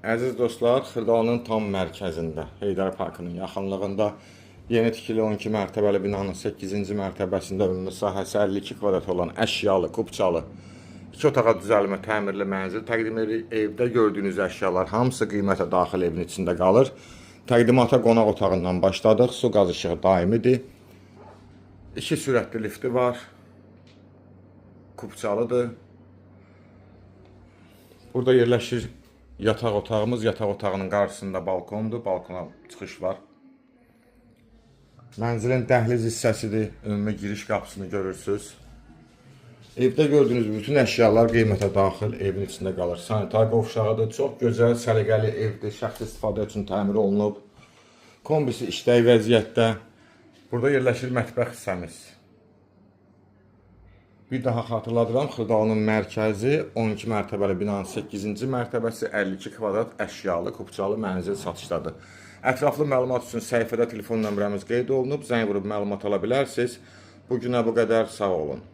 Əziz dostlar, Xırdalanın tam mərkəzində, Heydər Parkının yaxınlığında yeni tikili 12 mərtəbəli binanın 8-ci mərtəbəsində ümumi sahəsi 52 kvadrat olan əşyalı, kubçalı 2 otağa düzəlmə təmirli mənzil təqdim edirik. Evdə gördüyünüz əşyalar hamısı qiymətə daxil evin içində qalır. Təqdimata qonaq otağından başladıq. Su qaz işığı daimidir. 2 sürətli lifti var. Kubçalıdır. Burada yerləşir yataq otağımız. Yataq otağının qarşısında balkondur. Balkona çıxış var. Mənzilin dəhliz hissəsidir. Ümumi giriş qapısını görürsünüz. Evdə gördüyünüz bütün əşyalar qiymətə daxil evin içində qalır. Sanitar qovşağıdır. Çox gözəl, səliqəli evdir. Şəxsi istifadə üçün təmir olunub. Kombisi işlək vəziyyətdə. Burada yerləşir mətbəx hissəmiz. Bir daha xatırladıram, Xırdalanın mərkəzi 12 mərtəbəli binanın 8-ci mərtəbəsi 52 kvadrat əşyalı, kubçalı mənzil satışdadır. Ətraflı məlumat üçün səhifədə telefon nömrəmiz qeyd olunub. Zəng vurub məlumat ala bilərsiniz. Bu günə bu qədər, sağ olun.